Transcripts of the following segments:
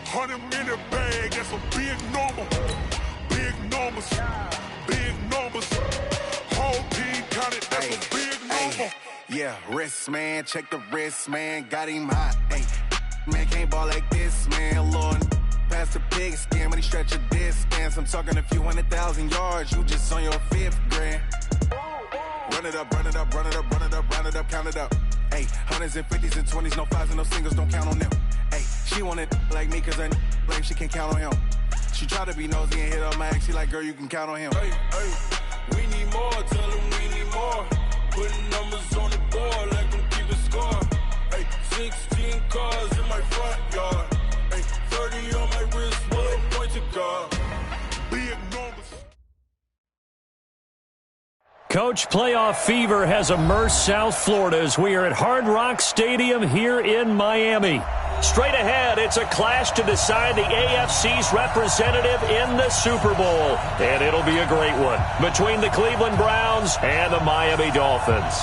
100-minute bag, that's a big number. Big numbers, big numbers. Whole team counted, that's a big number. Yeah, wrist, man, check the wrist, man, got him hot. Ay, man, can't ball like this, man, Lord. Past the pig skin when he stretch a distance. I'm talking a few 100,000 yards, you just on your 5th grand. Run it up, run it up, run it up, run it up, run it up, count it up. Ay, 100s and 50s and 20s, no 5s and no singles, don't count on them. Ay, she want it like me, cause her blame, she can't count on him. She try to be nosy and hit up my ex, she like, girl, you can count on him. Hey, hey, we need more, tell them we need more. Putting numbers on the board, like them keep a score. Hey, 16 cars in my front yard. Hey, 30 on my wrist, one point to guard. Big numbers. Coach, playoff fever has immersed South Florida as we are at Hard Rock Stadium here in Miami. Straight ahead, it's a clash to decide the AFC's representative in the Super Bowl. And it'll be a great one between the Cleveland Browns and the Miami Dolphins.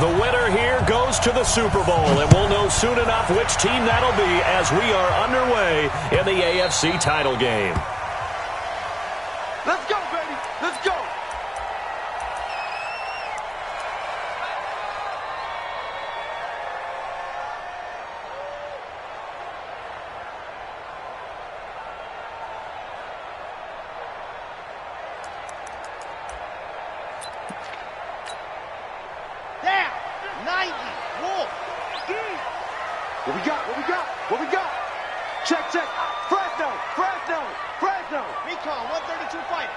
The winner here goes to the Super Bowl, and we'll know soon enough which team that'll be as we are underway in the AFC title game. Let's go, baby. Let's go. Down. 90. Wolf. What we got? What we got? What we got? Check, check. Fresno. Fresno. Fresno. Recon 132 fighting.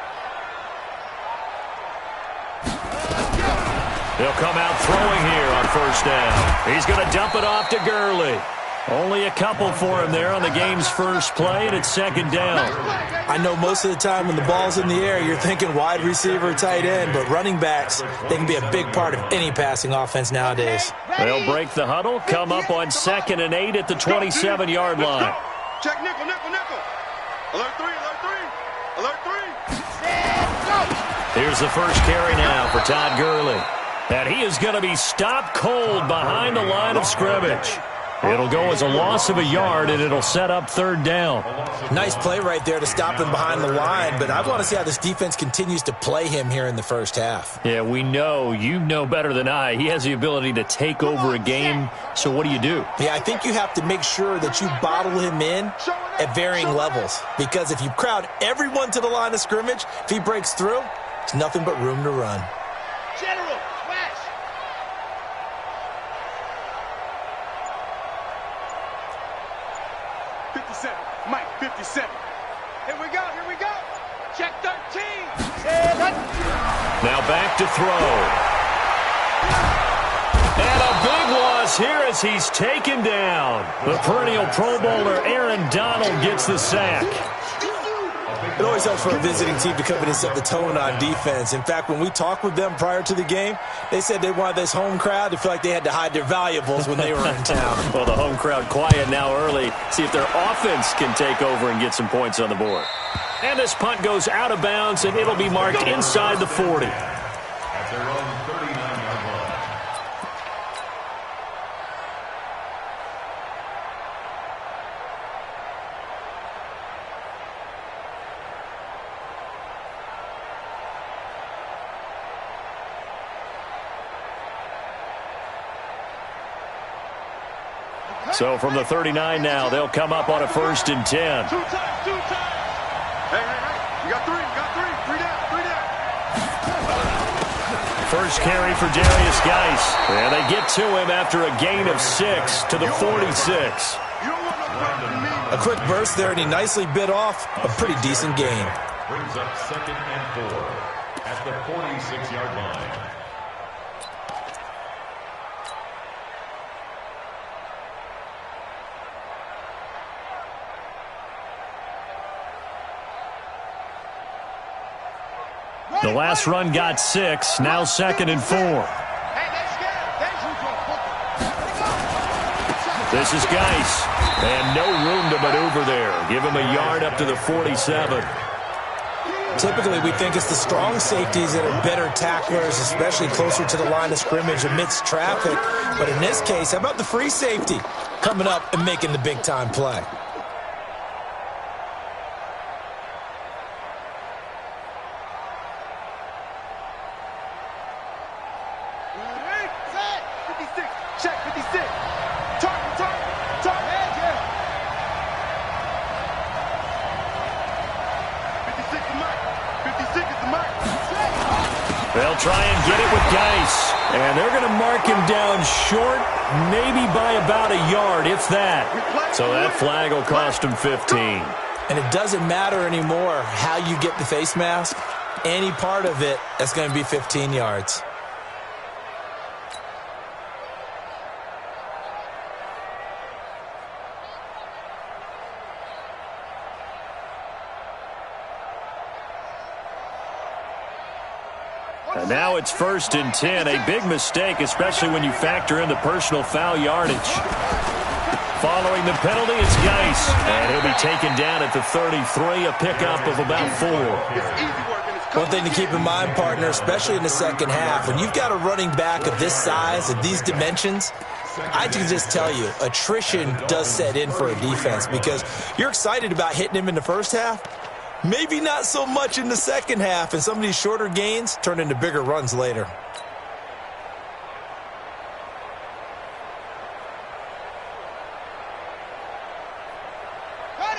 He'll come out throwing here on first down. He's going to dump it off to Gurley. Only a couple for him there on the game's first play, and it's second down. I know most of the time when the ball's in the air, you're thinking wide receiver, tight end, but running backs, they can be a big part of any passing offense nowadays. They'll break the huddle, come up on 2nd and 8 at the 27-yard line. Check nickel, nickel, nickel. Alert 3, alert 3. Alert 3. Here's the first carry now for Todd Gurley. And he is going to be stopped cold behind the line of scrimmage. It'll go as a loss of a yard, and it'll set up third down. Nice play right there to stop him behind the line, but I want to see how this defense continues to play him here in the first half. Yeah, we know. You know better than I. He has the ability to take over a game, so what do you do? Yeah, I think you have to make sure that you bottle him in at varying levels, because if you crowd everyone to the line of scrimmage, if he breaks through, there's nothing but room to run. General. 57. Mike, 57. Here we go, here we go. Check 13. Now back to throw. And a big loss here as he's taken down. The perennial Pro Bowler Aaron Donald gets the sack. It always helps for a visiting team to come in and set the tone on defense. In fact, when we talked with them prior to the game, they said they wanted this home crowd to feel like they had to hide their valuables when they were in town. Well, the home crowd quiet now early. See if their offense can take over and get some points on the board. And this punt goes out of bounds, and it'll be marked inside the 40. At their own 39-yard line. So from the 39 now, they'll come up on a 1st and 10. Two times. Hey. You got 3, you got 3. 3 down, 3 down. First carry for Darius Geis. And they get to him after a gain of 6 to the 46. A quick burst there, and he nicely bit off a pretty decent gain. Brings up 2nd and 4 at the 46-yard line. The last run got 6, now 2nd and 4. This is Geis, and no room to maneuver there. Give him a yard up to the 47. Typically, we think it's the strong safeties that are better tacklers, especially closer to the line of scrimmage amidst traffic. But in this case, how about the free safety coming up and making the big-time play? They'll try and get it with Geis. And they're going to mark him down short, maybe by about a yard, if that. So that flag will cost him 15. And it doesn't matter anymore how you get the face mask. Any part of it, that's going to be 15 yards. And now it's 1st and 10. A big mistake, especially when you factor in the personal foul yardage. Following the penalty, it's Geis. And he'll be taken down at the 33, a pickup of about 4. One thing to keep in mind, partner, especially in the second half, when you've got a running back of this size and these dimensions, I can just tell you, attrition does set in for a defense because you're excited about hitting him in the first half. Maybe not so much in the second half, and some of these shorter gains turn into bigger runs later.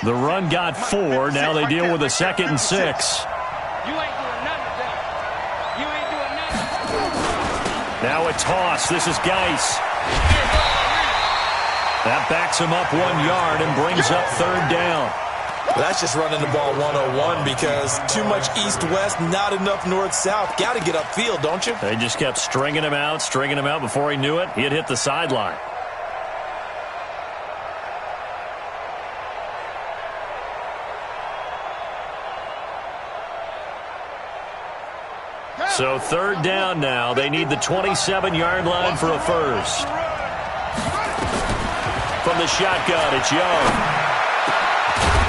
The run got 4. Now they deal with a 2nd and 6. You ain't doing nothing today. You ain't doing nothing. Now a toss. This is Geis. That backs him up 1 yard and brings up 3rd down. Well, that's just running the ball 101 because too much east-west, not enough north-south. Got to get upfield, don't you? They just kept stringing him out. Before he knew it, he had hit the sideline. So 3rd down now. They need the 27-yard line for a first. From the shotgun, it's Young.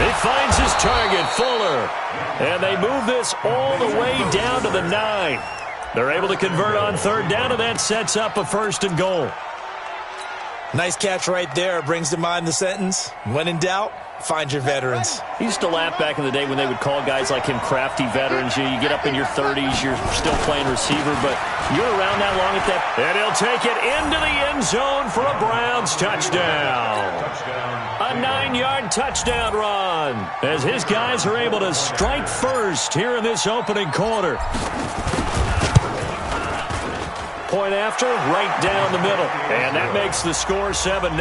He finds his target, Fuller. And they move this all the way down to the 9. They're able to convert on 3rd down, and that sets up a 1st and goal. Nice catch right there. Brings to mind the sentence, when in doubt, find your veterans. He used to laugh back in the day when they would call guys like him crafty veterans. You get up in your 30s, you're still playing receiver, but you're around that long at that. And he'll take it into the end zone for a Browns touchdown. A 9-yard touchdown run as his guys are able to strike first here in this opening quarter. Point after, right down the middle. And that makes the score 7-0.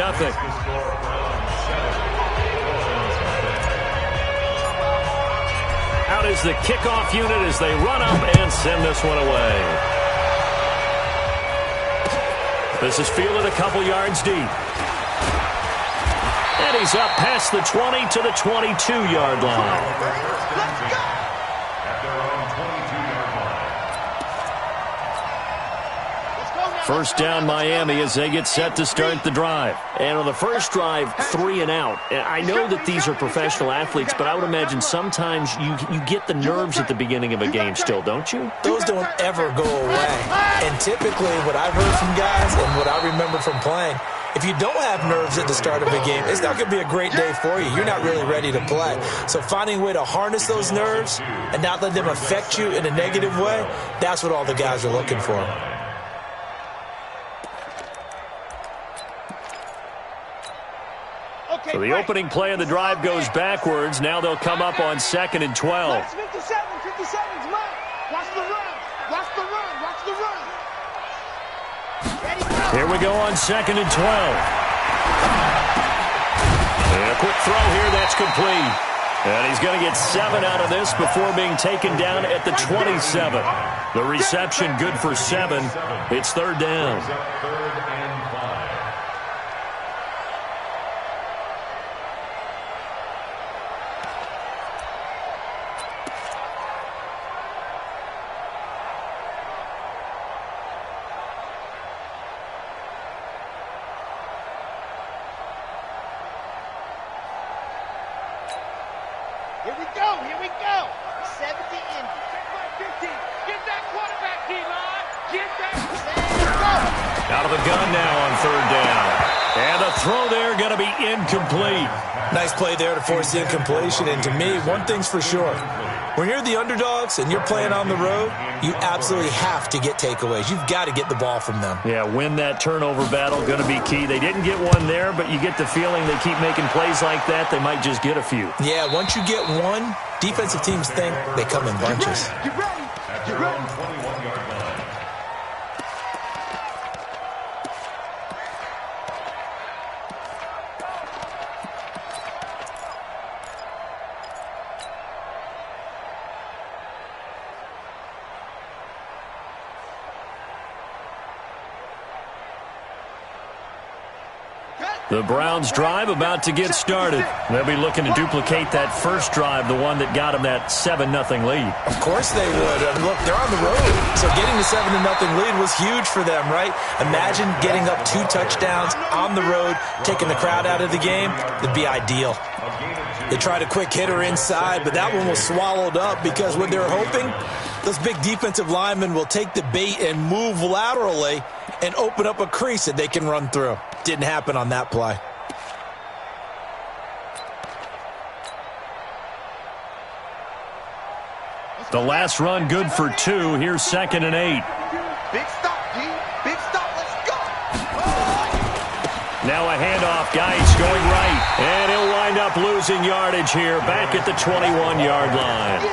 Out is the kickoff unit as they run up and send this one away. This is fielded a couple yards deep. And he's up past the 20 to the 22-yard line. Let's go! First down Miami as they get set to start the drive. And on the first drive, 3 and out. I know that these are professional athletes, but I would imagine sometimes you get the nerves at the beginning of a game still, don't you? Those don't ever go away. And typically what I've heard from guys and what I remember from playing, if you don't have nerves at the start of a game, it's not going to be a great day for you. You're not really ready to play. So finding a way to harness those nerves and not let them affect you in a negative way, that's what all the guys are looking for. So the opening play of the drive goes backwards. Now they'll come up on 2nd and 12. 57's mine. Watch the run. Watch the run. Watch the run. Here we go on 2nd and 12. And a quick throw here. That's complete. And he's going to get 7 out of this before being taken down at the 27. The reception good for 7. It's 3rd down. Here we go. Here we go. 70 Indy. Get that quarterback, D-line. Get that. Out of the gun now on third down. And the throw there going to be incomplete. Nice play there to force the incompletion. And to me, one thing's for sure. When you're the underdogs and you're playing on the road, you absolutely have to get takeaways. You've got to get the ball from them. Yeah, win that turnover battle, going to be key. They didn't get one there, but you get the feeling they keep making plays like that, they might just get a few. Yeah, once you get one, defensive teams think they come in bunches. Get ready. Get ready. 21-yard line. The Browns drive about to get started. They'll be looking to duplicate that first drive, the one that got them that 7-0 lead. Of course they would. I mean, look, they're on the road. So getting the 7-0 lead was huge for them, right? Imagine getting up 2 touchdowns on the road, taking the crowd out of the game. It'd be ideal. They tried a quick hitter inside, but that one was swallowed up because what they're hoping, those big defensive linemen will take the bait and move laterally and open up a crease that they can run through. Didn't happen on that play. The last run good for 2. Here's 2nd and 8. Big stop, G. Big stop. Let's go. Now a handoff. Geis going right. And he'll wind up losing yardage here back at the 21-yard line.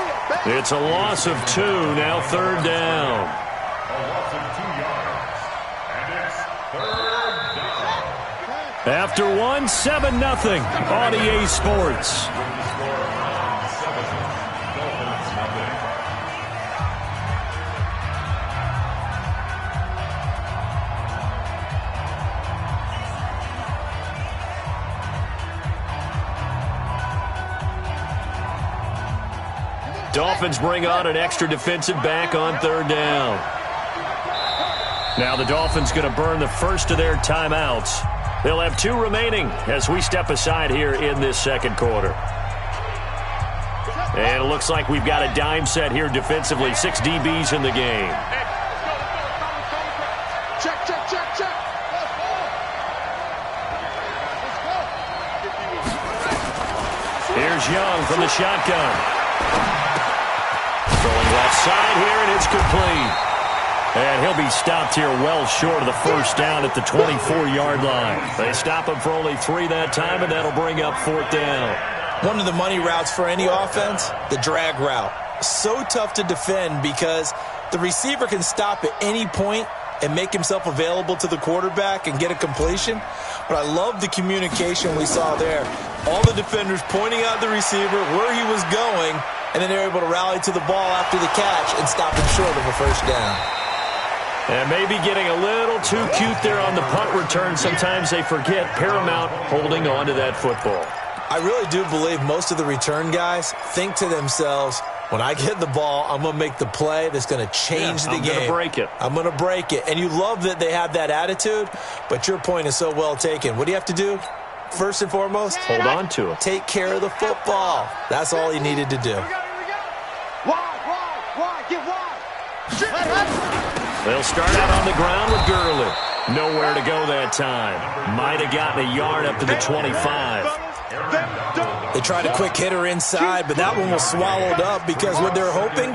It's a loss of 2. Now 3rd down. A loss of 2 yards. And it's 3rd down. After 7-0 on EA Sports. With the score on 7, Dolphins nothing. Dolphins bring on an extra defensive back on 3rd down. Now the Dolphins going to burn the first of their timeouts. They'll have 2 remaining as we step aside here in this 2nd quarter. And it looks like we've got a dime set here defensively. 6 DBs in the game. Check, check, check, check. Let's go. Let's go. Here's Young from the shotgun. Throwing left side here, and it's complete. And he'll be stopped here well short of the first down at the 24-yard line. They stop him for only 3 that time, and that'll bring up 4th down. One of the money routes for any offense, the drag route. So tough to defend because the receiver can stop at any point and make himself available to the quarterback and get a completion. But I love the communication we saw there. All the defenders pointing out the receiver, where he was going, and then they're able to rally to the ball after the catch and stop him short of a first down. And maybe getting a little too cute there on the punt return. Sometimes they forget paramount holding on to that football. I really do believe most of the return guys think to themselves, when I get the ball, I'm going to make the play that's going to change the game. I'm going to break it. I'm going to break it. And you love that they have that attitude, but your point is so well taken. What do you have to do? First and foremost, hold on to it. Take care of the football. That's all he needed to do. Wide, get wide. They'll start out on the ground with Gurley. Nowhere to go that time. Might have gotten a yard up to the 25. They tried a quick hitter inside, but that one was swallowed up because what they're hoping,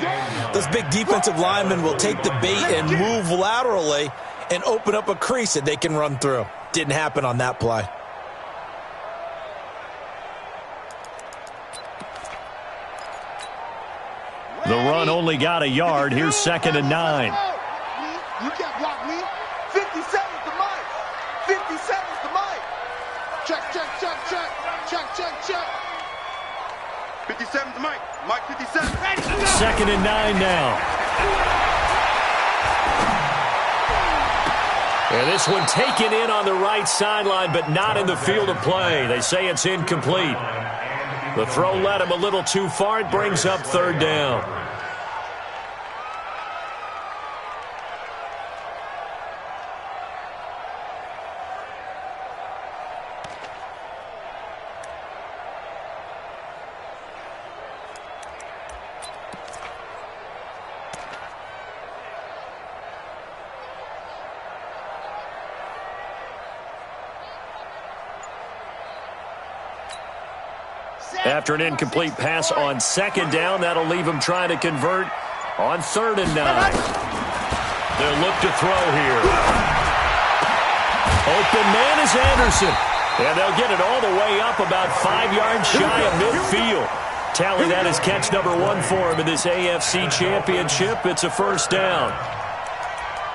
those big defensive linemen will take the bait and move laterally and open up a crease that they can run through. Didn't happen on that play. The run only got a yard. Here's 2nd and 9. You can't block me. 57's the mic. 57's the mic. Check, check, check, check. Check, check, check. 57's the mic. Mike 57. 2nd and 9 now. And this one taken in on the right sideline, but not in the field of play. They say it's incomplete. The throw led him a little too far. It brings up 3rd down. After an incomplete pass on second down, that'll leave them trying to convert on 3rd and 9. They'll look to throw here. Open man is Anderson. And they'll get it all the way up about 5 yards shy of midfield. Tally that is catch number 1 for him in this AFC Championship. It's a first down.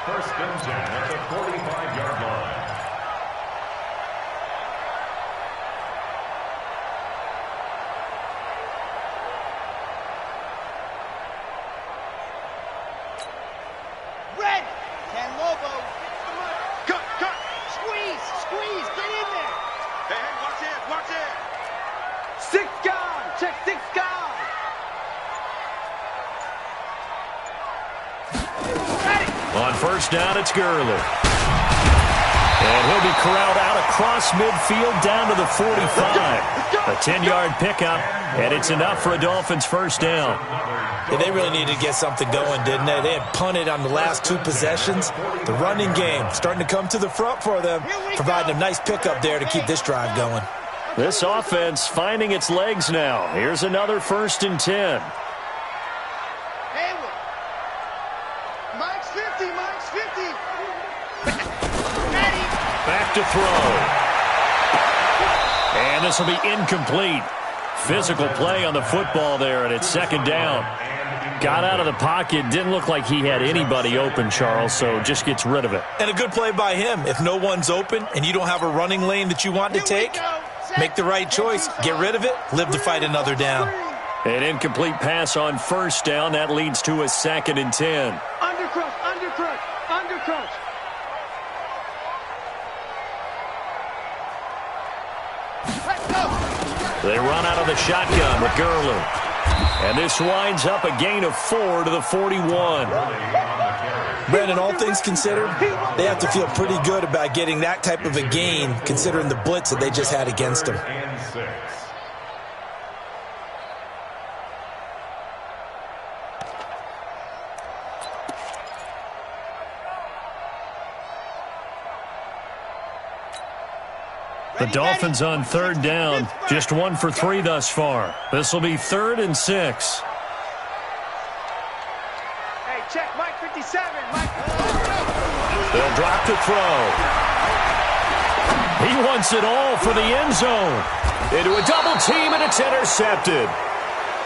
First and 10 at the 45-yard line. Red. Can Lobo. Cut. Squeeze. Get in there. Hey, watch it. 6 gone. Check 6 gone. Ready. On first down, it's Gurley. And he'll be corralled out across midfield down to the 45. A 10-yard pickup, and it's enough for a Dolphins first down. Yeah, they really needed to get something going, didn't they? They had punted on the last 2 possessions. The running game starting to come to the front for them, providing a nice pickup there to keep this drive going. This offense finding its legs now. Here's another 1st and 10. Hayward. Mike's 50. Ready. Back to throw. And this will be incomplete. Physical play on the football there, and it's 2nd down. Got out of the pocket. Didn't look like he had anybody open, Charles, so just gets rid of it. And a good play by him. If no one's open and you don't have a running lane that you want to take, make the right choice. Get rid of it. Live to fight another down. An incomplete pass on first down. That leads to a 2nd and 10. Undercrush. Let's go. They run out of the shotgun with Gurley. And this winds up a gain of 4 to the 41. Brandon, all things considered, they have to feel pretty good about getting that type of a gain considering the blitz that they just had against them. And 6. The Dolphins on 3rd down. Just 1 for 3 thus far. This will be 3rd and 6. Hey, check Mike 57. Mike. They'll drop to throw. He wants it all for the end zone. Into a double team, and it's intercepted.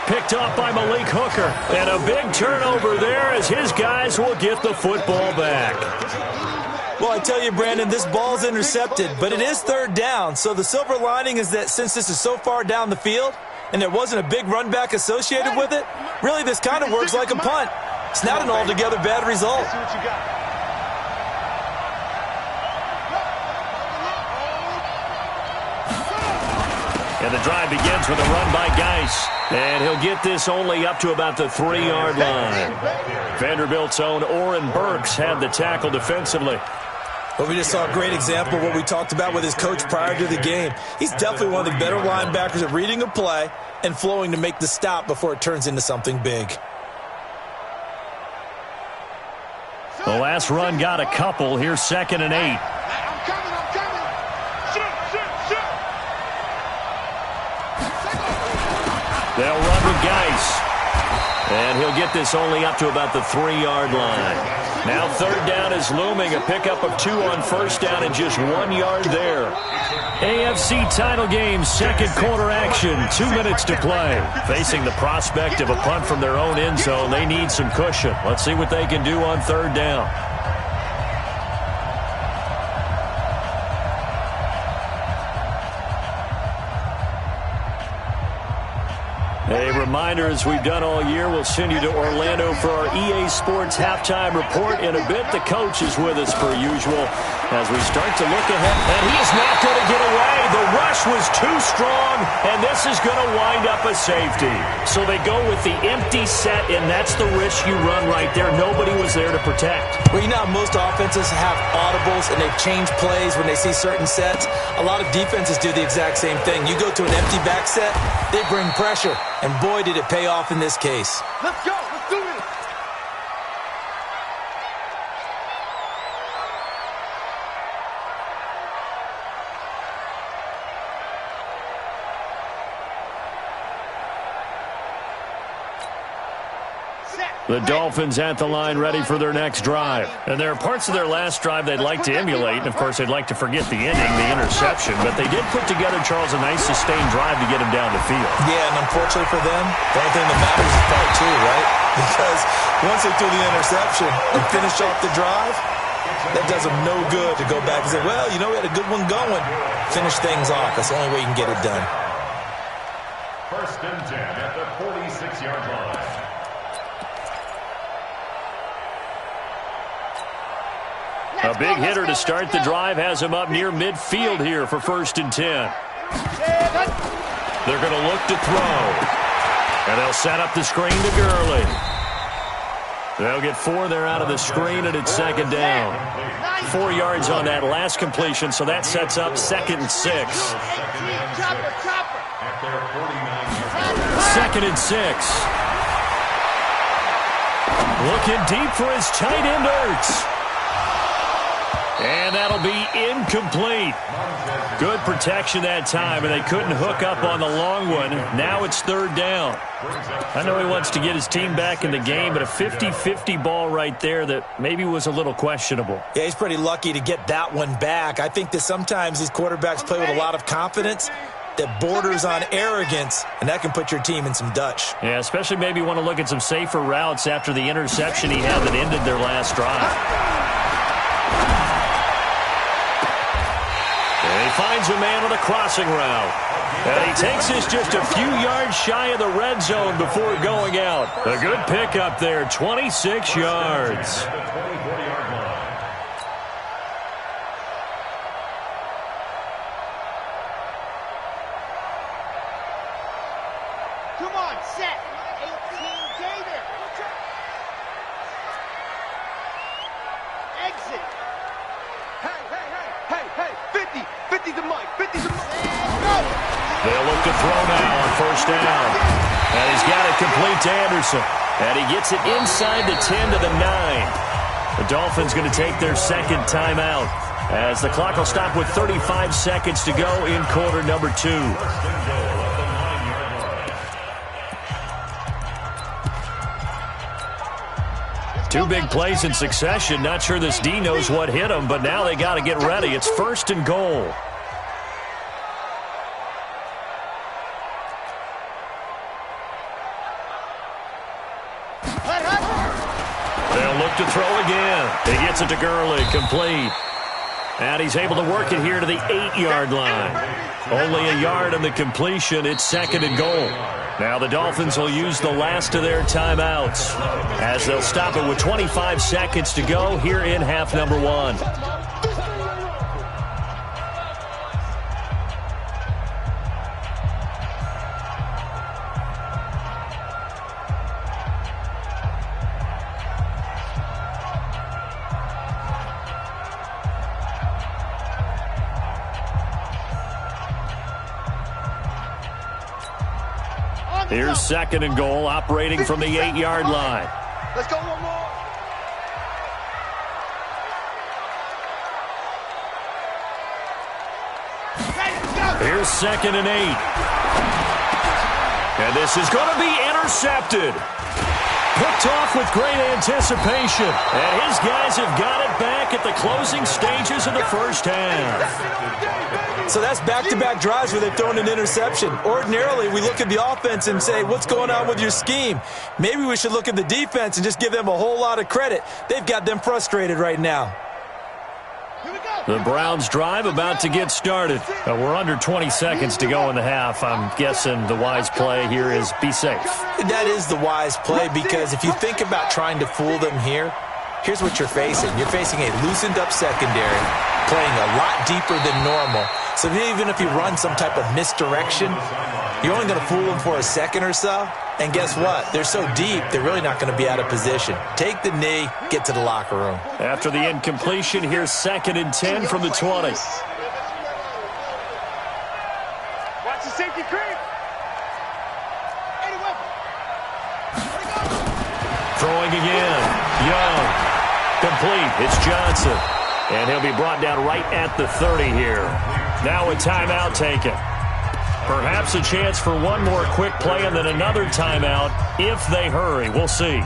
Picked up by Malik Hooker. And a big turnover there as his guys will get the football back. Well, I tell you, Brandon, this ball's intercepted, but it is 3rd down. So the silver lining is that since this is so far down the field and there wasn't a big run back associated with it, really this kind of works like a punt. It's not an altogether bad result. See what you got. And the drive begins with a run by Geis. And he'll get this only up to about the 3-yard line. Vanderbilt's own Oren Burks had the tackle defensively. Well, we just saw a great example of what we talked about with his coach prior to the game. He's definitely one of the better linebackers at reading a play and flowing to make the stop before it turns into something big. The last run got a couple. Here's 2nd and 8. I'm coming. Shoot. They'll run with Geis. And he'll get this only up to about the 3-yard line. Now 3rd down is looming. A pickup of 2 on first down and just 1 yard there. AFC title game, 2nd quarter action. 2 minutes to play. Facing the prospect of a punt from their own end zone, they need some cushion. Let's see what they can do on 3rd down. A reminder, as we've done all year, we'll send you to Orlando for our EA Sports halftime report. In a bit, the coach is with us per usual as we start to look ahead. And he is not going to get away. The rush was too strong, and this is going to wind up a safety. So they go with the empty set, and that's the risk you run right there. Nobody was there to protect. Well, you know how most offenses have audibles and they change plays when they see certain sets? A lot of defenses do the exact same thing. You go to an empty back set, they bring pressure. And boy, did it pay off in this case. Let's go. Let's do this. The Dolphins at the line ready for their next drive. And there are parts of their last drive they'd like to emulate. And, of course, they'd like to forget the ending, the interception. But they did put together, Charles, a nice sustained drive to get him down the field. Yeah, and unfortunately for them, the only thing that matters is part two, right? Because once they threw the interception and finished off the drive, that does them no good to go back and say, well, you know, we had a good one going. Finish things off. That's the only way you can get it done. 1st and 10 at the 46-yard line. A big hitter to start the drive has him up near midfield here for 1st and 10. They're going to look to throw. And they'll set up the screen to Gurley. They'll get 4 there out of the screen, and it's 2nd down. 4 yards on that last completion, so that sets up 2nd and 6. 2nd and 6. Looking deep for his tight end, Ertz. And that'll be incomplete. Good protection that time, and they couldn't hook up on the long one. Now it's 3rd down. I know he wants to get his team back in the game, but a 50-50 ball right there that maybe was a little questionable. Yeah, he's pretty lucky to get that one back. I think that sometimes these quarterbacks play with a lot of confidence that borders on arrogance, and that can put your team in some Dutch. Yeah, especially maybe want to look at some safer routes after the interception he had that ended their last drive. And he finds a man with a crossing route. And he takes this just a few yards shy of the red zone before going out. A good pickup there, 26 yards. Come on, set. 18 Gator. Exit. Hey, 50. 50's the mic. 50's the mic. They'll look to throw now on 1st down. And he's got it complete to Anderson. And he gets it inside the 10 to the 9. The Dolphins going to take their 2nd timeout as the clock will stop with 35 seconds to go in quarter number 2. Two big plays in succession. Not sure this D knows what hit him, but now they got to get ready. It's 1st and goal. They'll look to throw again. He gets it to Gurley, complete. And he's able to work it here to the 8-yard line. Only a yard on the completion. It's 2nd and goal. Now the Dolphins will use the last of their timeouts as they'll stop it with 25 seconds to go here in half number 1. Here's 2nd and goal, operating from the 8-yard line. Let's go one more. Here's 2nd and 8. And this is going to be intercepted. Picked off with great anticipation. And his guys have got it back at the closing stages of the 1st half. So that's back-to-back drives where they've thrown an interception. Ordinarily, we look at the offense and say, what's going on with your scheme? Maybe we should look at the defense and just give them a whole lot of credit. They've got them frustrated right now. The Browns drive about to get started. We're under 20 seconds to go in the half. I'm guessing the wise play here is be safe. That is the wise play, because if you think about trying to fool them here, here's what you're facing. You're facing a loosened-up secondary, playing a lot deeper than normal. So even if you run some type of misdirection, you're only going to fool them for a second or so. And guess what? They're so deep, they're really not going to be out of position. Take the knee, get to the locker room. After the incompletion, here's 2nd and 10 from the 20. Watch the safety creep. Throwing again. Young. Complete. It's Johnson. And he'll be brought down right at the 30 here. Now a timeout taken. Perhaps a chance for one more quick play and then another timeout if they hurry. We'll see.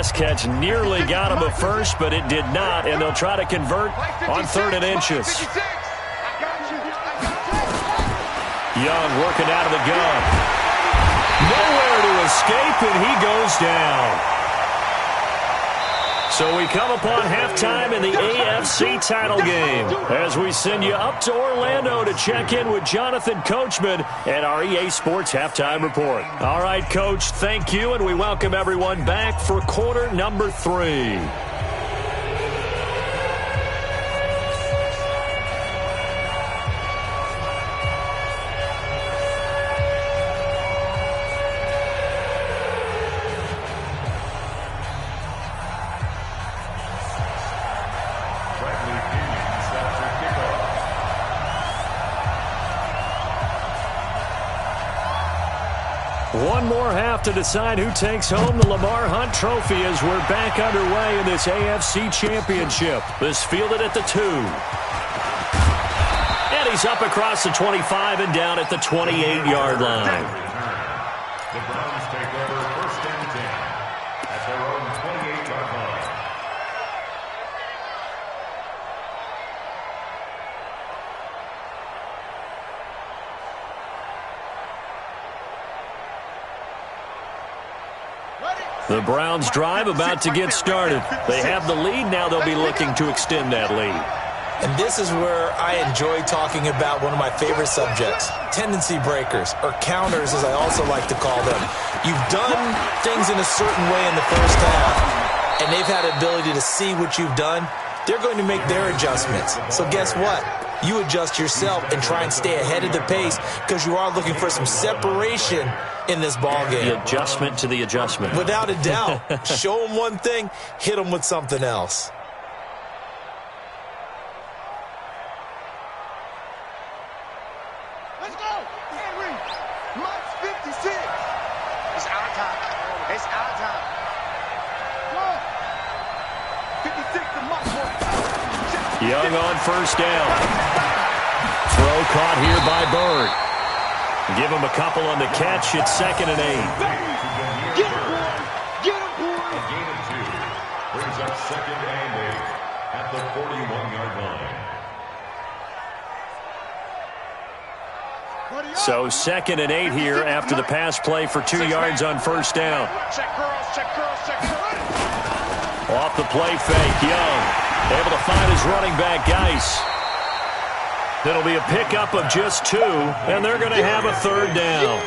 last catch nearly got him a first, but it did not, and they'll try to convert on 3rd and inches. Young working out of the gun. Nowhere to escape, and he goes down. So we come upon halftime in the AFC title game as we send you up to Orlando to check in with Jonathan Coachman at our EA Sports Halftime Report. All right, Coach, thank you, and we welcome everyone back for quarter number 3. One more half to decide who takes home the Lamar Hunt Trophy as we're back underway in this AFC Championship. This fielded at the 2. And he's up across the 25 and down at the 28-yard line. The Browns take over 1st and 10 at their own 28-yard line. The Browns drive about to get started. They have the lead. Now they'll be looking to extend that lead. And this is where I enjoy talking about one of my favorite subjects, tendency breakers, or counters as I also like to call them. You've done things in a certain way in the first half, and they've had the ability to see what you've done. They're going to make their adjustments. So guess what? You adjust yourself and try and stay ahead of the pace because you are looking for some separation in this ball game. The adjustment to the adjustment. Without a doubt. Show them one thing, hit them with something else. Let's go! Henry! Mike's 56! It's our time. It's our time. Go! 56 to Mike. Young on 1st down. Throw caught here by Bird. Give him a couple on the catch. It's 2nd and 8. Get him, boy! Get him, boy! A gain of 2 brings up 2nd and 8 at the 41-yard line. So 2nd and 8 here after the pass play for 2 yards on 1st down. Check girls, check girls, check girls. Off the play fake, Young able to find his running back, Geis. It'll be a pickup of just 2, and they're going to have a 3rd down.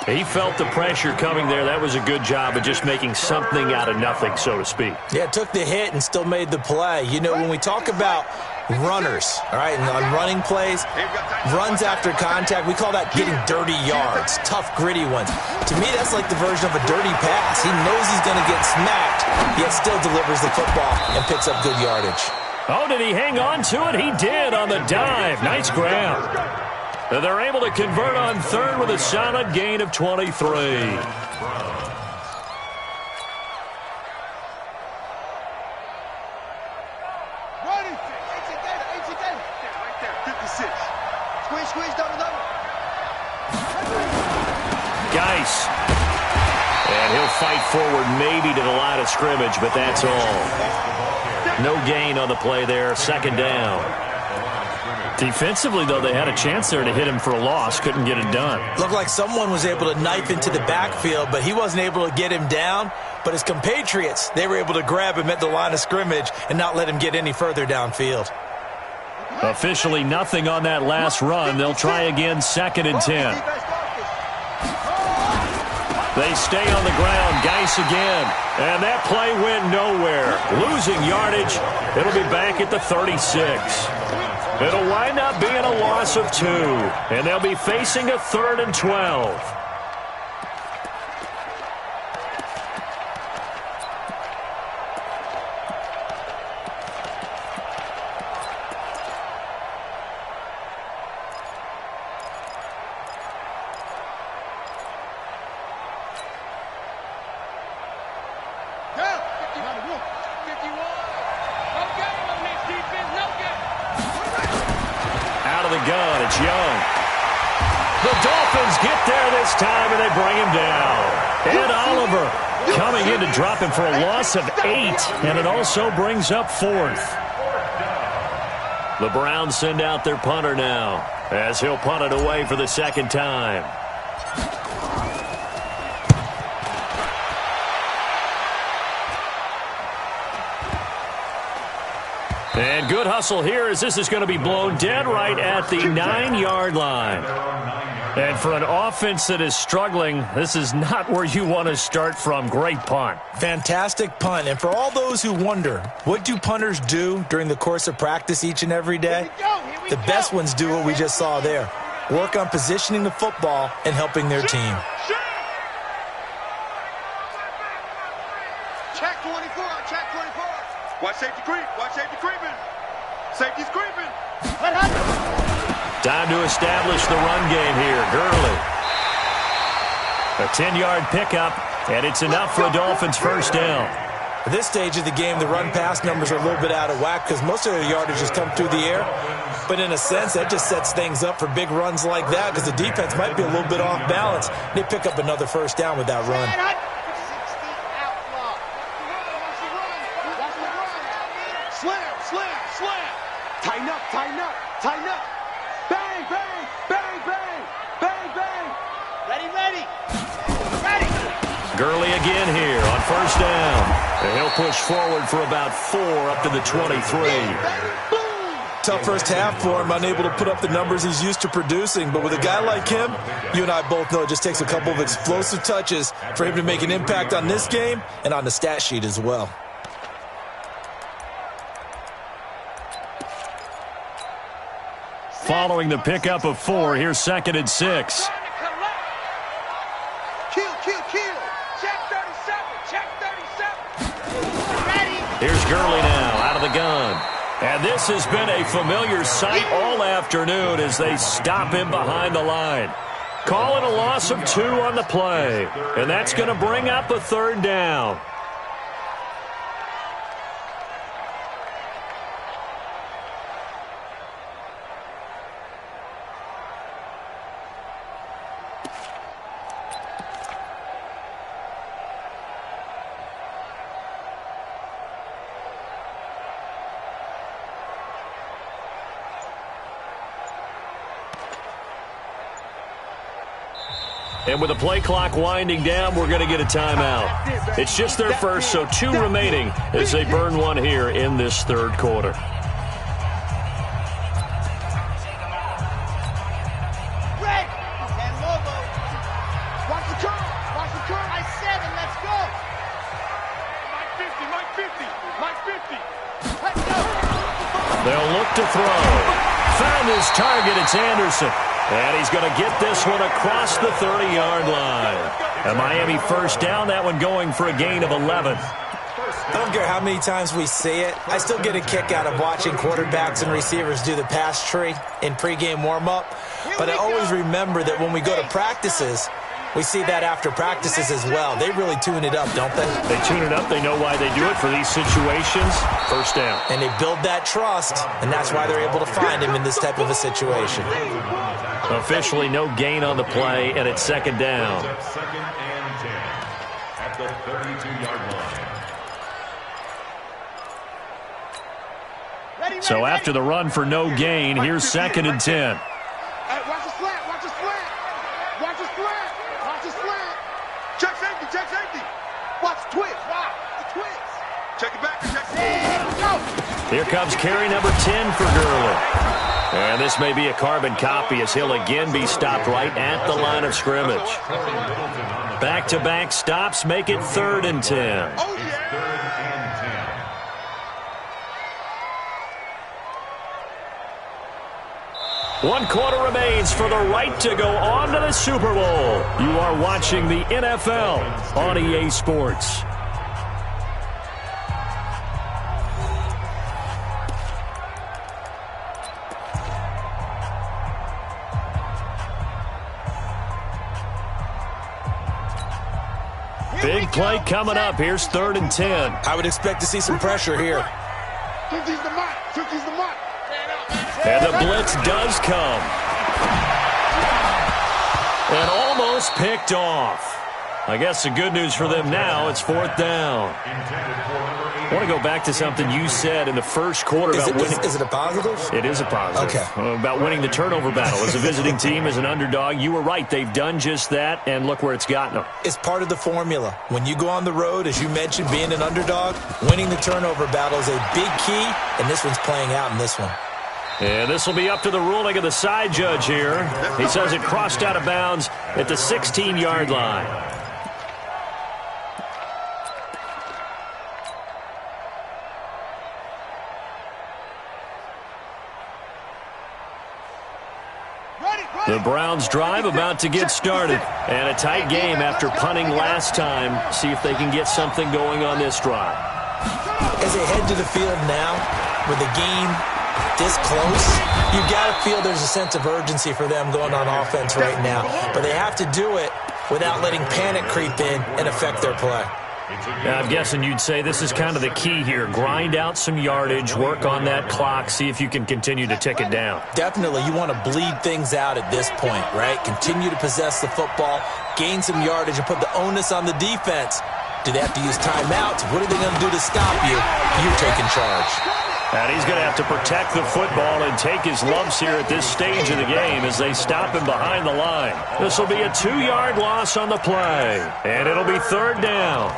He felt the pressure coming there. That was a good job of just making something out of nothing, so to speak. Yeah, took the hit and still made the play. You know, when we talk about runners, all right, and on running plays, runs after contact, we call that getting dirty yards, tough, gritty ones. To me, that's like the version of a dirty pass. He knows he's going to get smacked, yet still delivers the football and picks up good yardage. Oh, did he hang on to it? He did on the dive. Nice grab. And they're able to convert on 3rd with a solid gain of 23. Geis. And he'll fight forward maybe to the line of scrimmage, but that's all. No gain on the play there. 2nd down. Defensively, though, they had a chance there to hit him for a loss. Couldn't get it done. Looked like someone was able to knife into the backfield, but he wasn't able to get him down. But his compatriots, they were able to grab him at the line of scrimmage and not let him get any further downfield. Officially nothing on that last run. They'll try again, 2nd and 10. They stay on the ground. Geis again. And that play went nowhere. Losing yardage. It'll be back at the 36. It'll wind up being a loss of 2. And they'll be facing a 3rd and 12. Out of the gun, it's Young. The Dolphins get there this time, and they bring him down. Ed Oliver coming in to drop him for a loss of 8, and it also brings up 4th. The Browns send out their punter now, as he'll punt it away for the second time. And good hustle here, as this is going to be blown dead right at the 9-yard line. And for an offense that is struggling, this is not where you want to start from. Great punt. Fantastic punt. And for all those who wonder, what do punters do during the course of practice each and every day? The best ones do what we just saw there. Work on positioning the football and helping their team. Check 24, check 24. Watch safety creep, watch safety creeping. Safety's creeping. Time to establish the run game here. Gurley. A 10-yard pickup, and it's enough for a Dolphins first down. At this stage of the game, the run-pass numbers are a little bit out of whack because most of their yardage has come through the air. But in a sense, that just sets things up for big runs like that because the defense might be a little bit off balance. They pick up another first down with that run. Slam. Tighten up. Bang, bang, bang, bang, bang, bang. Ready. Gurley again here on first down. And he'll push forward for about 4 up to the 23. Tough first half for him, unable to put up the numbers he's used to producing. But with a guy like him, you and I both know it just takes a couple of explosive touches for him to make an impact on this game and on the stat sheet as well. Following the pickup of 4, here's 2nd and 6. Kill. Check 37. Ready. Here's Gurley now out of the gun. And this has been a familiar sight all afternoon as they stop him behind the line. Calling a loss of 2 on the play. And that's going to bring up a 3rd down. And with the play clock winding down, we're going to get a timeout. It's just their first, so 2 remaining as they burn 1 here in this 3rd quarter. Red. And Lobo. Watch the curve. I said it. Let's go. Mike 50. Let's go. They'll look to throw. Found his target. It's Anderson. And he's going to get this one across the 30-yard line. A Miami first down, that one going for a gain of 11. I don't care how many times we see it. I still get a kick out of watching quarterbacks and receivers do the pass tree in pregame warm-up. But I always remember that when we go to practices, we see that after practices as well. They really tune it up, don't they? They tune it up. They know why they do it for these situations. First down. And they build that trust, and that's why they're able to find him in this type of a situation. Officially no gain on the play, and it's 2nd down. 2nd and 10 at the 32-yard line. So after the run for no gain, here's 2nd and 10. Hey, watch the slant. Check safety. Watch twist. Wow, the twist. Check it back. Here comes carry number 10 for Gurley. And this may be a carbon copy as he'll again be stopped right at the line of scrimmage. Back-to-back stops make it 3rd and 10. Oh, yeah. 1 quarter remains for the right to go on to the Super Bowl. You are watching the NFL on EA Sports. Big play coming up. Here's 3rd and 10. I would expect to see some pressure here. 50's the mark. And the blitz does come. And almost picked off. I guess the good news for them now, it's 4th down. I want to go back to something you said in the first quarter about winning. Is it a positive? It is a positive. Okay. About winning the turnover battle. As a visiting team, as an underdog, you were right. They've done just that, and look where it's gotten them. It's part of the formula. When you go on the road, as you mentioned, being an underdog, winning the turnover battle is a big key, and this one's playing out in this one. And this will be up to the ruling of the side judge here. He says it crossed out of bounds at the 16-yard line. The Browns drive about to get started. And a tight game after punting last time. See if they can get something going on this drive. As they head to the field now, with the game this close, you've got to feel there's a sense of urgency for them going on offense right now. But they have to do it without letting panic creep in and affect their play. I'm guessing you'd say this is kind of the key here. Grind out some yardage, work on that clock, see if you can continue to tick it down. Definitely, you want to bleed things out at this point, right? Continue to possess the football, gain some yardage, and put the onus on the defense. Do they have to use timeouts? What are they going to do to stop you? You're taking charge. And he's going to have to protect the football and take his lumps here at this stage of the game as they stop him behind the line. This will be a 2-yard loss on the play, and it'll be 3rd down.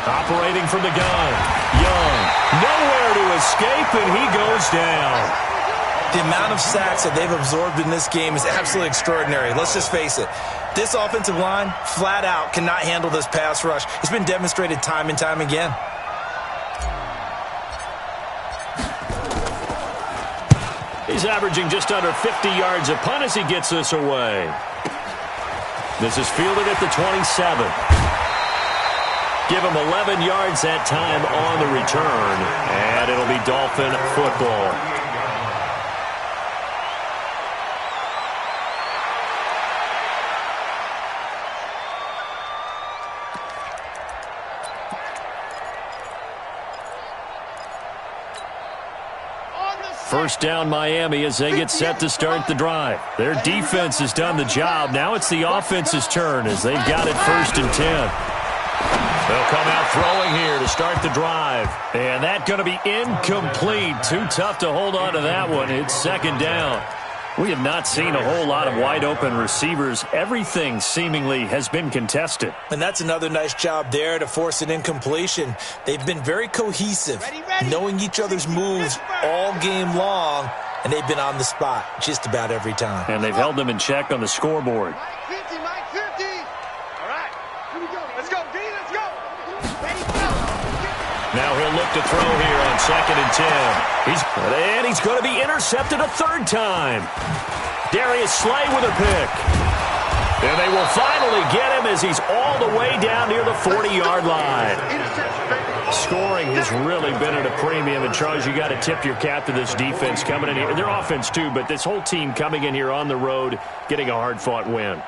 Operating from the gun. Young. Nowhere to escape, and he goes down. The amount of sacks that they've absorbed in this game is absolutely extraordinary. Let's just face it. This offensive line, flat out, cannot handle this pass rush. It's been demonstrated time and time again. He's averaging just under 50 yards a punt as he gets this away. This is fielded at the 27. Give him 11 yards that time on the return, and it'll be Dolphin football. First down Miami as they get set to start the drive. Their defense has done the job. Now it's the offense's turn as they've got it 1st and 10. They'll come out throwing here to start the drive. And that's going to be incomplete. Too tough to hold on to that one. It's 2nd down. We have not seen a whole lot of wide-open receivers. Everything seemingly has been contested. And that's another nice job there to force an incompletion. They've been very cohesive, knowing each other's moves all game long, and they've been on the spot just about every time. And they've held them in check on the scoreboard. Now he'll look to throw here on 2nd and 10. He's going to be intercepted a 3rd time. Darius Slay with a pick. And they will finally get him as he's all the way down near the 40-yard line. Scoring has really been at a premium. And, Charles, you got to tip your cap to this defense coming in here. Their offense, too, but this whole team coming in here on the road, getting a hard-fought win.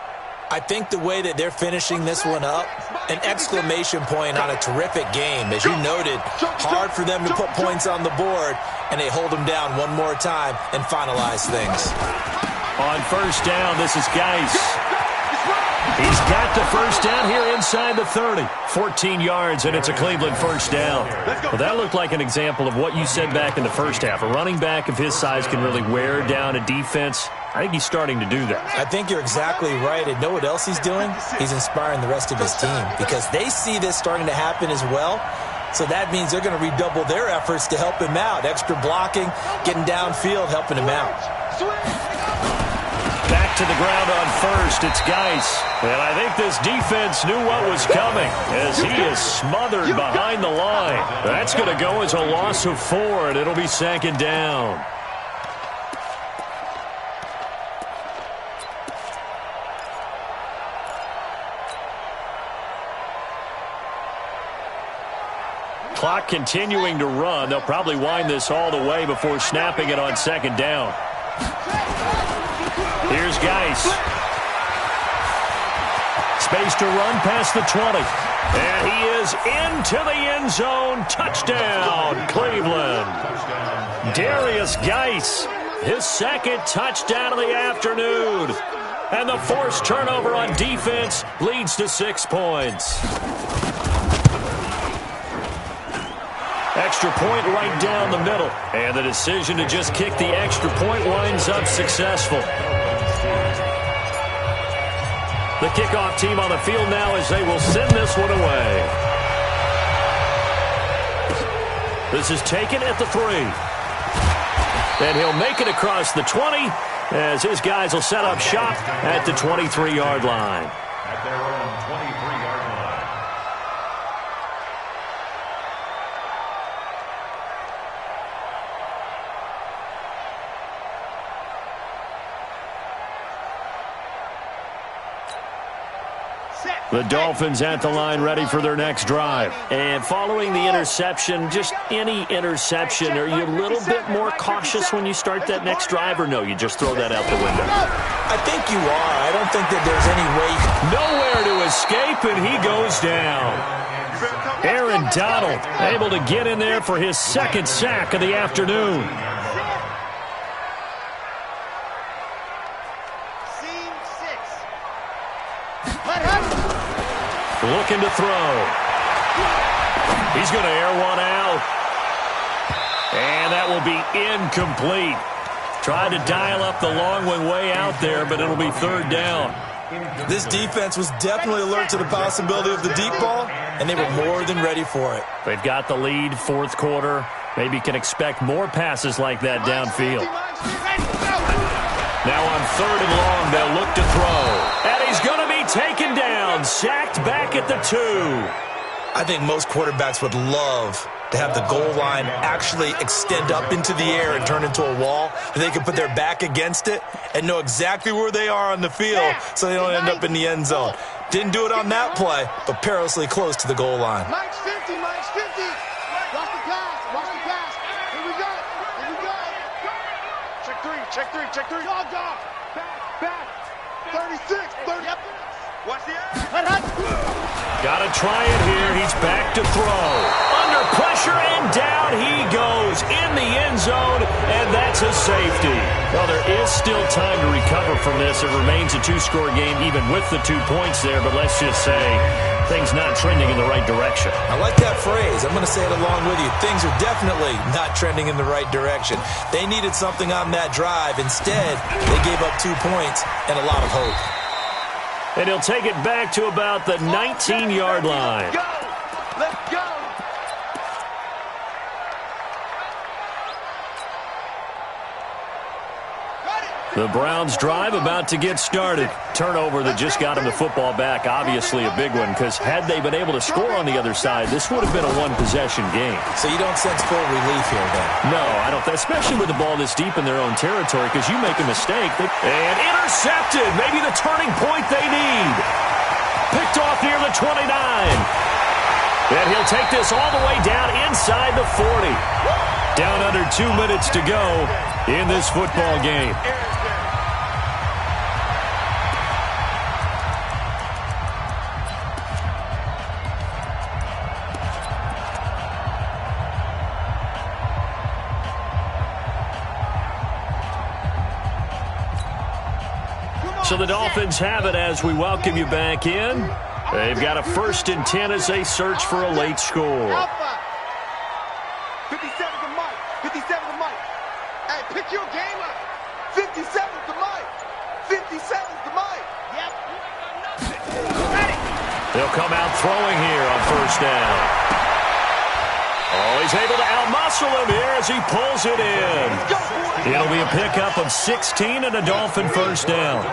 I think the way that they're finishing this one up, an exclamation point on a terrific game. As you noted, hard for them to put points on the board, and they hold them down one more time and finalize things. On 1st down, this is Geis. He's got the 1st down here inside the 30. 14 yards, and it's a Cleveland 1st down. Well, that looked like an example of what you said back in the first half. A running back of his size can really wear down a defense. I think he's starting to do that. I think you're exactly right. And know what else he's doing? He's inspiring the rest of his team because they see this starting to happen as well. So that means they're going to redouble their efforts to help him out. Extra blocking, getting downfield, helping him out. Back to the ground on 1st. It's Geis. And I think this defense knew what was coming as he is smothered behind the line. That's going to go as a loss of 4, and it'll be 2nd down. Clock continuing to run. They'll probably wind this all the way before snapping it on 2nd down. Here's Geis. Space to run past the 20. And he is into the end zone. Touchdown, Cleveland. Darius Geis, his second touchdown of the afternoon. And the forced turnover on defense leads to 6 points. Extra point right down the middle. And the decision to just kick the extra point winds up successful. The kickoff team on the field now as they will send this one away. This is taken at the 3. And he'll make it across the 20 as his guys will set up shop at the 23-yard line. At their own 23-yard line. The Dolphins at the line ready for their next drive. And following the interception, just any interception, are you a little bit more cautious when you start that next drive, or no, you just throw that out the window? I think you are. I don't think that there's any way. Nowhere to escape, and he goes down. Aaron Donald able to get in there for his second sack of the afternoon. Looking to throw. He's going to air one out. And that will be incomplete. Tried to dial up the long one way out there, but it'll be third down. This defense was definitely alert to the possibility of the deep ball, and they were more than ready for it. They've got the lead, fourth quarter. Maybe can expect more passes like that downfield. Now on third and long, they'll look to throw. And he's going to be taken down, sacked back at the 2. I think most quarterbacks would love to have the goal line actually extend up into the air and turn into a wall. They can put their back against it and know exactly where they are on the field so they don't end up in the end zone. Didn't do it on that play, but perilously close to the goal line. Mike's 50, Mike's 50. Watch the pass, watch the pass. Here we go, here we go. Check 3, check 3, check 3. Dog, dog. Back. 36, 30. Yep. Watch the air. Got to try it here. He's back to throw. Under pressure, and down he goes in the end zone, and that's a safety. Well, there is still time to recover from this. It remains a 2-score game, even with the 2 points there, but let's just say things not trending in the right direction. I like that phrase. I'm going to say it along with you. Things are definitely not trending in the right direction. They needed something on that drive. Instead, they gave up 2 points and a lot of hope. And he'll take it back to about the 19-yard line. Let's go. The Browns drive about to get started. Turnover that just got him the football back, obviously a big one, because had they been able to score on the other side, this would have been a one-possession game. So you don't sense full relief here, then? No, I don't, especially with the ball this deep in their own territory, because you make a mistake. And intercepted, maybe the turning point they need. Picked off near the 29. And he'll take this all the way down inside the 40. Down under 2 minutes to go in this football game. So the Dolphins have it as we welcome you back in. They've got a 1st and 10 as they search for a late score. 57 to Mike. 57 to Mike. Hey, pick your game up. 57 to Mike. 57 to Mike. Yep. Ready. They'll come out throwing here on 1st down. Oh, he's able to outmuscle him here as he pulls it in. It'll be a pickup of 16 and a Dolphin 1st down.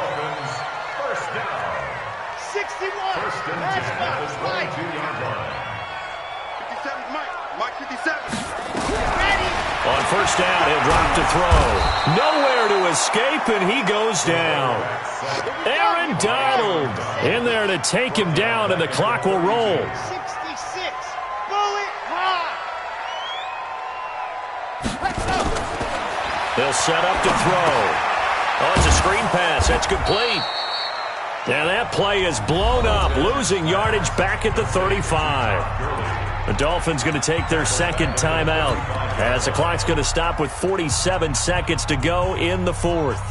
61. First and 10 at the 22-yard line. 57 to Mike. Mike 57. Ready. On 1st down, he'll drop to throw. Nowhere to escape, and he goes down. Aaron Donald in there to take him down, and the clock will roll. 66. Bullet high. They'll set up to throw. Oh, it's a screen pass. That's complete. And that play is blown up, losing yardage back at the 35. The Dolphins going to take their second timeout as the clock's going to stop with 47 seconds to go in the fourth.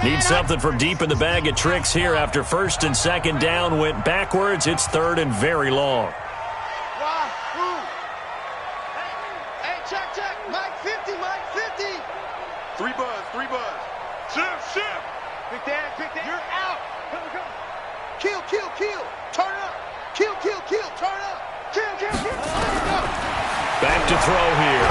Need something from deep in the bag of tricks here after first and second down went backwards. It's third and very long. Hey, check. Mike 50. 3 buzz. Shift. Pick that. You're out. Come. Kill. Turn up. Kill. Turn up. Kill. Back to throw here.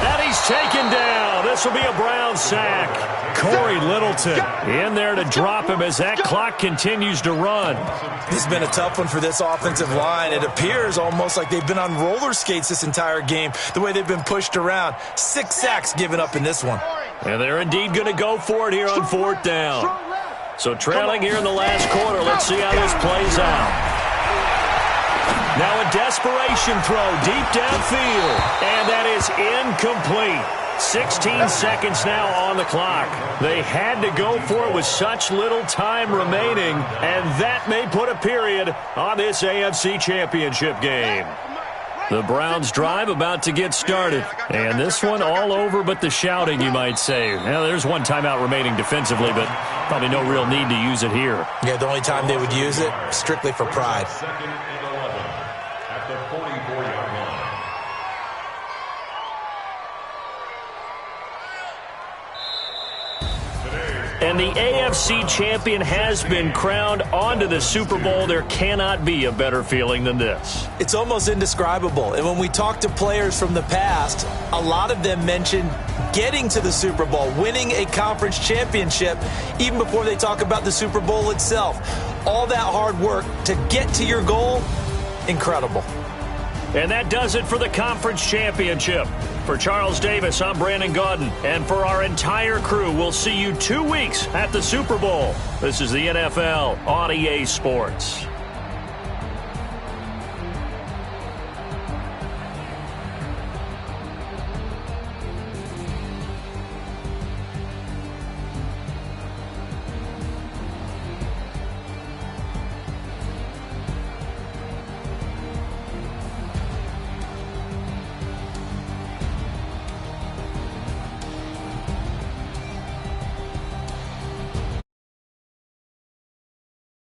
And he's taken down. This will be a Brown sack. Corey Littleton in there to drop him as that clock continues to run. This has been a tough one for this offensive line. It appears almost like they've been on roller skates this entire game, the way they've been pushed around. 6 sacks given up in this one. And they're indeed going to go for it here on fourth down. So trailing here in the last quarter. Let's see how this plays out. Now a desperation throw deep downfield. And that is incomplete. 16 seconds now on the clock. They had to go for it with such little time remaining, and that may put a period on this AFC Championship game. The Browns drive about to get started, and this one all over but the shouting, you might say. Now, there's one timeout remaining defensively, but probably no real need to use it here. Yeah, the only time they would use it, strictly for pride. Second and 11 at the 44-yard line. And the AFC champion has been crowned onto the Super Bowl. There cannot be a better feeling than this. It's almost indescribable. And when we talk to players from the past, a lot of them mention getting to the Super Bowl, winning a conference championship, even before they talk about the Super Bowl itself. All that hard work to get to your goal, incredible. And that does it for the conference championship. For Charles Davis, I'm Brandon Gaudin. And for our entire crew, we'll see you 2 weeks at the Super Bowl. This is the NFL on EA Sports.